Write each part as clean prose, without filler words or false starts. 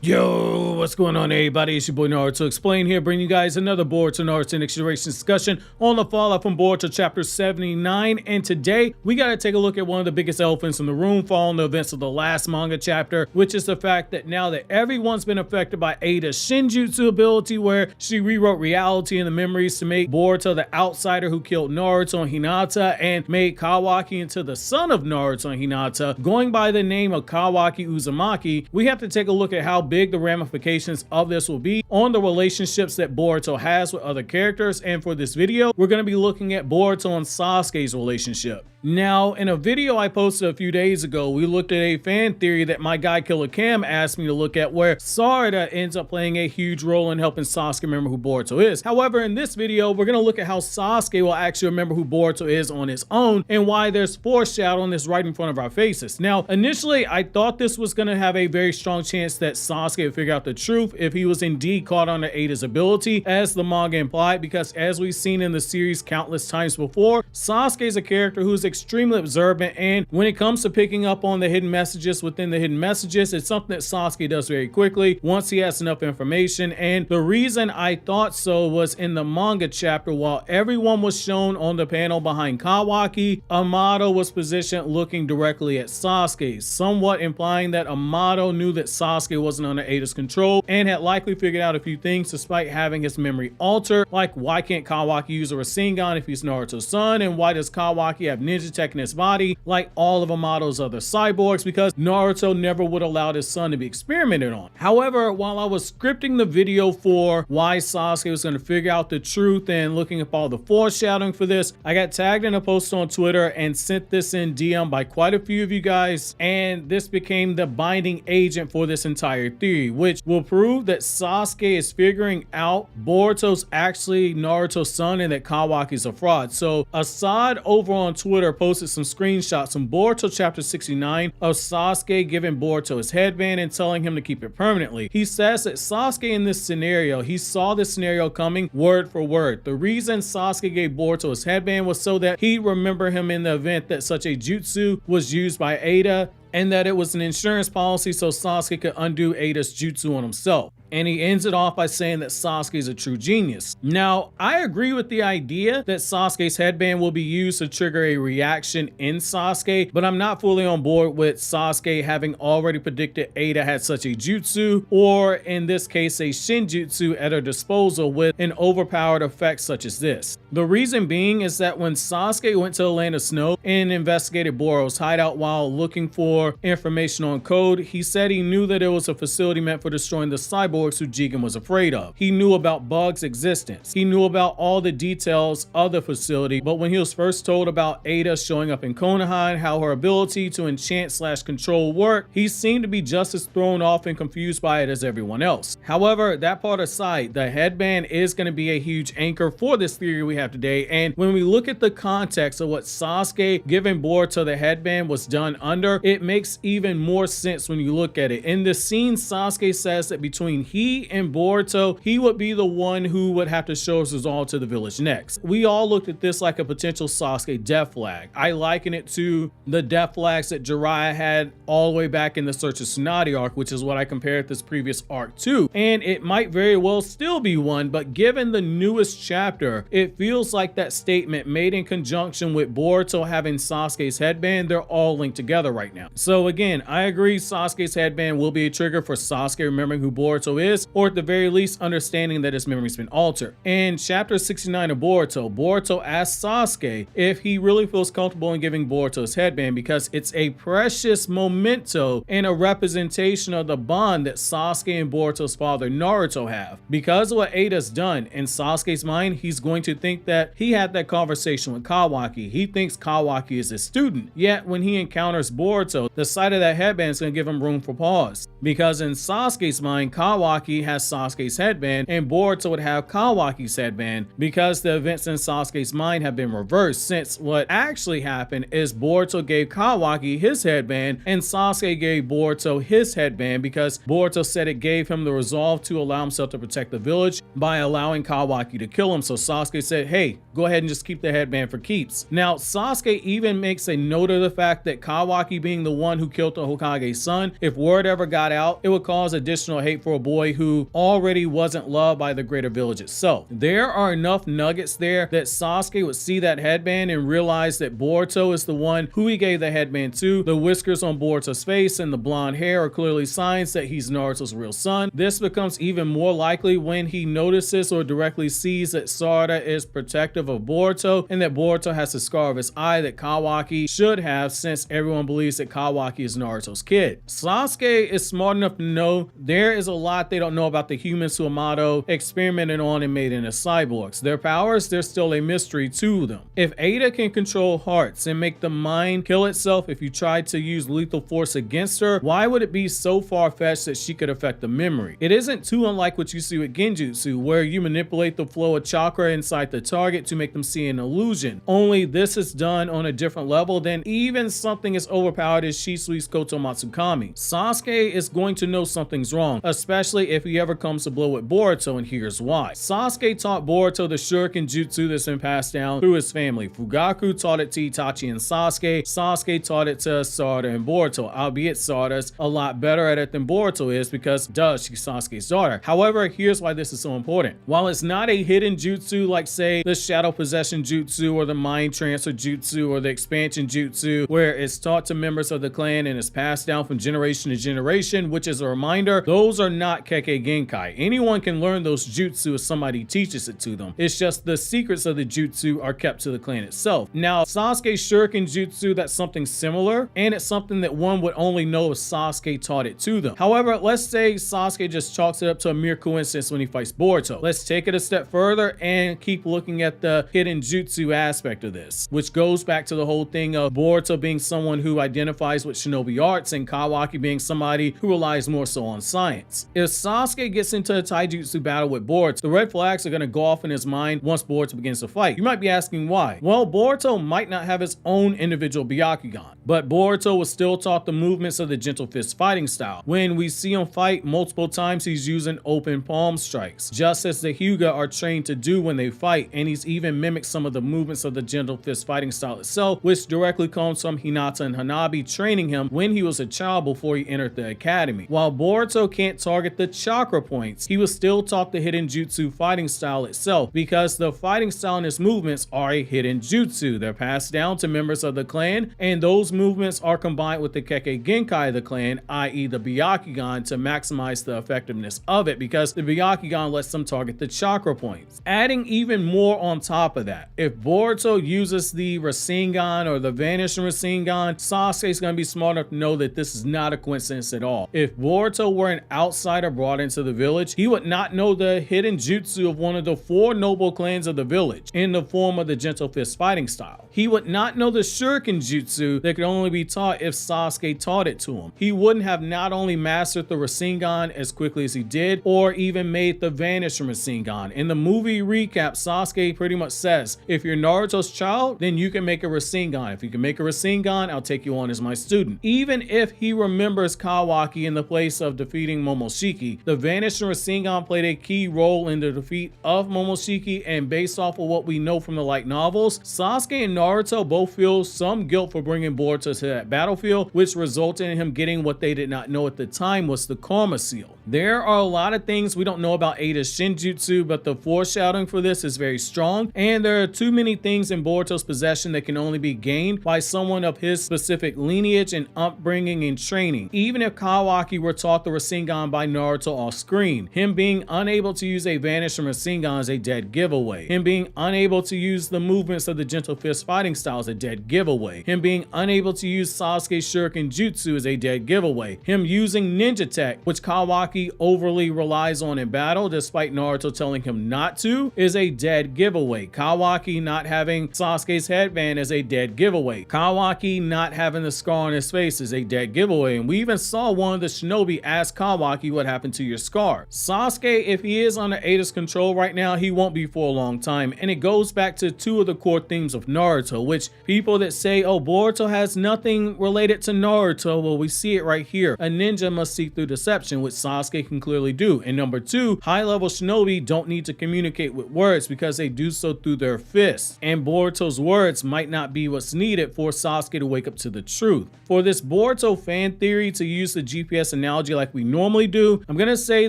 Yo, what's going on, everybody? It's your boy Naruto Explain here, bringing you guys another Boruto Naruto Next Generation discussion on the fallout from Boruto chapter 79. And today, we gotta take a look at one of the biggest elephants in the room following the events of the last manga chapter, which is the fact that now that everyone's been affected by Ada's Shinjutsu ability, where she rewrote reality and the memories to make Boruto the outsider who killed Naruto and Hinata and made Kawaki into the son of Naruto and Hinata, going by the name of Kawaki Uzumaki, we have to take a look at how big the ramifications of this will be on the relationships that Boruto has with other characters. And for this video, we're going to be looking at Boruto and Sasuke's relationship. Now, in a video I posted a few days ago, we looked at a fan theory that my guy Killer Cam asked me to look at, where Sarada ends up playing a huge role in helping Sasuke remember who Boruto is. However, in this video, we're going to look at how Sasuke will actually remember who Boruto is on his own and why there's foreshadowing this right in front of our faces. Now, initially, I thought this was going to have a very strong chance that Sasuke would figure out the truth if he was indeed caught under Ada's ability, as the manga implied, because as we've seen in the series countless times before, Sasuke is a character who is extremely observant, and when it comes to picking up on the hidden messages within the hidden messages, it's something that Sasuke does very quickly once he has enough information. And the reason I thought so was in the manga chapter, while everyone was shown on the panel behind Kawaki, Amato was positioned looking directly at Sasuke, somewhat implying that Amato knew that Sasuke wasn't under Ada's control and had likely figured out a few things despite having his memory altered, like why can't Kawaki use a rasengan if he's Naruto's son, and why does Kawaki have ninja tech in his body like all of Amato's other cyborgs, because Naruto never would allow his son to be experimented on. However, while I was scripting the video for why Sasuke was going to figure out the truth and looking up all the foreshadowing for this, I got tagged in a post on Twitter and sent this in DM by quite a few of you guys, and this became the binding agent for this entire theory, which will prove that Sasuke is figuring out Boruto's actually Naruto's son and that Kawaki's a fraud. So Assad over on Twitter posted some screenshots from Boruto chapter 69 of Sasuke giving Boruto his headband and telling him to keep it permanently. He says that Sasuke in this scenario, he saw this scenario coming word for word. The reason Sasuke gave Boruto his headband was so that he'd remember him in the event that such a jutsu was used by Ada, and that it was an insurance policy so Sasuke could undo Ada's jutsu on himself. And he ends it off by saying that Sasuke is a true genius. Now, I agree with the idea that Sasuke's headband will be used to trigger a reaction in Sasuke, but I'm not fully on board with Sasuke having already predicted Ada had such a jutsu, or in this case, a shinjutsu at her disposal with an overpowered effect such as this. The reason being is that when Sasuke went to the Land of Snow and investigated Boruto's hideout while looking for information on code, he said he knew that it was a facility meant for destroying the cyborgs who Jigen was afraid of. He knew about Bug's existence. He knew about all the details of the facility, but when he was first told about Ada showing up in Konoha and how her ability to enchant/control worked, he seemed to be just as thrown off and confused by it as everyone else. However, that part aside, the headband is going to be a huge anchor for this theory we have today, and when we look at the context of what Sasuke giving Boruto the headband was done under, it makes even more sense when you look at it. In the scene, Sasuke says that between he and Boruto, he would be the one who would have to show his resolve to the village next. We all looked at this like a potential Sasuke death flag. I liken it to the death flags that Jiraiya had all the way back in the Search of Tsunade arc, which is what I compared this previous arc to. And it might very well still be one, but given the newest chapter, it feels like that statement made in conjunction with Boruto having Sasuke's headband, they're all linked together right now. So again, I agree Sasuke's headband will be a trigger for Sasuke remembering who Boruto is, or at the very least understanding that his memory's been altered. In chapter 69 of Boruto asks Sasuke if he really feels comfortable in giving Boruto his headband because it's a precious memento and a representation of the bond that Sasuke and Boruto's father Naruto have. Because of what Ada's done, in Sasuke's mind, he's going to think that he had that conversation with Kawaki. He thinks Kawaki is his student. Yet when he encounters Boruto, the sight of that headband is going to give him room for pause. Because in Sasuke's mind, Kawaki Kawaki has Sasuke's headband and Boruto would have Kawaki's headband, because the events in Sasuke's mind have been reversed, since what actually happened is Boruto gave Kawaki his headband and Sasuke gave Boruto his headband because Boruto said it gave him the resolve to allow himself to protect the village by allowing Kawaki to kill him. So Sasuke said, hey, go ahead and just keep the headband for keeps. Now Sasuke even makes a note of the fact that Kawaki being the one who killed the Hokage's son, if word ever got out, it would cause additional hate for a boy who already wasn't loved by the greater village itself. There are enough nuggets there that Sasuke would see that headband and realize that Boruto is the one who he gave the headband to. The whiskers on Boruto's face and the blonde hair are clearly signs that he's Naruto's real son. This becomes even more likely when he notices or directly sees that Sarada is protective of Boruto and that Boruto has the scar of his eye that Kawaki should have, since everyone believes that Kawaki is Naruto's kid. Sasuke is smart enough to know there is a lot they don't know about the humans who Yamato experimented on and made into cyborgs. Their powers, they're still a mystery to them. If Ada can control hearts and make the mind kill itself if you tried to use lethal force against her, why would it be so far-fetched that she could affect the memory? It isn't too unlike what you see with Genjutsu, where you manipulate the flow of chakra inside the target to make them see an illusion. Only this is done on a different level than even something as overpowered as Shisui's Koto Matsukami. Sasuke is going to know something's wrong, especially if he ever comes to blow with Boruto, and here's why. Sasuke taught Boruto the Shuriken Jutsu that's been passed down through his family. Fugaku taught it to Itachi and Sasuke. Sasuke taught it to Sarada and Boruto, albeit Sarada's a lot better at it than Boruto is because, duh, she's Sasuke's daughter. However, here's why this is so important. While it's not a hidden jutsu like, say, the Shadow Possession Jutsu or the Mind Transfer Jutsu or the Expansion Jutsu, where it's taught to members of the clan and is passed down from generation to generation, which is a reminder, those are not Kekkei Genkai. Anyone can learn those jutsu if somebody teaches it to them. It's just the secrets of the jutsu are kept to the clan itself. Now, Sasuke's Shuriken Jutsu, that's something similar, and it's something that one would only know if Sasuke taught it to them. However, let's say Sasuke just chalks it up to a mere coincidence when he fights Boruto. Let's take it a step further and keep looking at the hidden jutsu aspect of this, which goes back to the whole thing of Boruto being someone who identifies with shinobi arts and Kawaki being somebody who relies more so on science. If Sasuke gets into a taijutsu battle with Boruto, the red flags are going to go off in his mind once Boruto begins to fight. You might be asking why. Well, Boruto might not have his own individual Byakugan, but Boruto was still taught the movements of the gentle fist fighting style. When we see him fight multiple times, he's using open palm strikes, just as the Hyuga are trained to do when they fight, and he's even mimicked some of the movements of the gentle fist fighting style itself, which directly comes from Hinata and Hanabi training him when he was a child before he entered the academy. While Boruto can't target the chakra points, he was still taught the hidden jutsu fighting style itself, because the fighting style and his movements are a hidden jutsu. They're passed down to members of the clan, and those movements are combined with the Kekkei Genkai of the clan, i.e. the Byakugan, to maximize the effectiveness of it, because the Byakugan lets them target the chakra points. Adding even more on top of that, if Boruto uses the Rasengan or the vanishing Rasengan, Sasuke is going to be smart enough to know that this is not a coincidence at all. If Boruto were an outsider brought into the village, he would not know the hidden jutsu of one of the 4 noble clans of the village in the form of the gentle fist fighting style. He would not know the Shuriken Jutsu that could only be taught if Sasuke taught it to him. He wouldn't have not only mastered the Rasengan as quickly as he did, or even made the vanishing Rasengan. In the movie recap, Sasuke pretty much says, if you're Naruto's child, then you can make a Rasengan. If you can make a Rasengan, I'll take you on as my student. Even if he remembers Kawaki in the place of defeating Momoshiki, the vanishing Rasengan played a key role in the defeat of Momoshiki, and based off of what we know from the light novels, Sasuke and Naruto both feel some guilt for bringing Boruto to that battlefield, which resulted in him getting what they did not know at the time was the Karma Seal. There are a lot of things we don't know about Ada's Shinjutsu, but the foreshadowing for this is very strong, and there are too many things in Boruto's possession that can only be gained by someone of his specific lineage and upbringing and training. Even if Kawaki were taught the Rasengan by Naruto off screen, him being unable to use a vanishing Rasengan is a dead giveaway. Him being unable to use the movements of the gentle fist fighting style is a dead giveaway. Him being unable to use Sasuke's Shuriken Jutsu is a dead giveaway. Him using Ninja Tech, which Kawaki overly relies on in battle despite Naruto telling him not to, is a dead giveaway. Kawaki not having Sasuke's headband is a dead giveaway. Kawaki not having the scar on his face is a dead giveaway. And we even saw one of the shinobi ask Kawaki what happened happen to your scar. Sasuke, if he is under Ada's control right now, he won't be for a long time, and it goes back to two of the core themes of Naruto, which people that say, oh, Boruto has nothing related to Naruto, well, we see it right here. A ninja must see through deception, which Sasuke can clearly do. And number two, high-level shinobi don't need to communicate with words because they do so through their fists, and Boruto's words might not be what's needed for Sasuke to wake up to the truth. For this Boruto fan theory, to use the GPS analogy like we normally do, I'm gonna say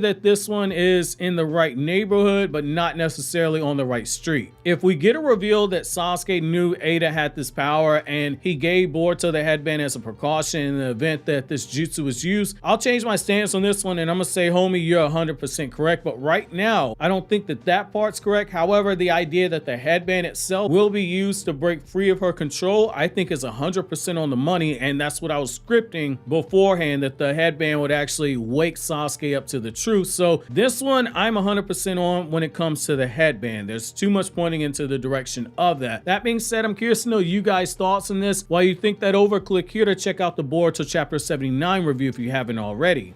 that this one is in the right neighborhood, but not necessarily on the right street. If we get a reveal that Sasuke knew Ada had this power and he gave Boruto the headband as a precaution in the event that this jutsu was used, I'll change my stance on this one and I'm gonna say, homie, you're 100% correct. But right now, I don't think that that part's correct. However, the idea that the headband itself will be used to break free of her control, I think is 100% on the money, and that's what I was scripting beforehand, that the headband would actually wake Sasuke up to the truth. So this one, I'm 100% on when it comes to the headband. There's too much pointing into the direction of that. That being said, I'm curious to know you guys' thoughts on this. While you think that over, click here to check out the Boruto Chapter 79 review if you haven't already.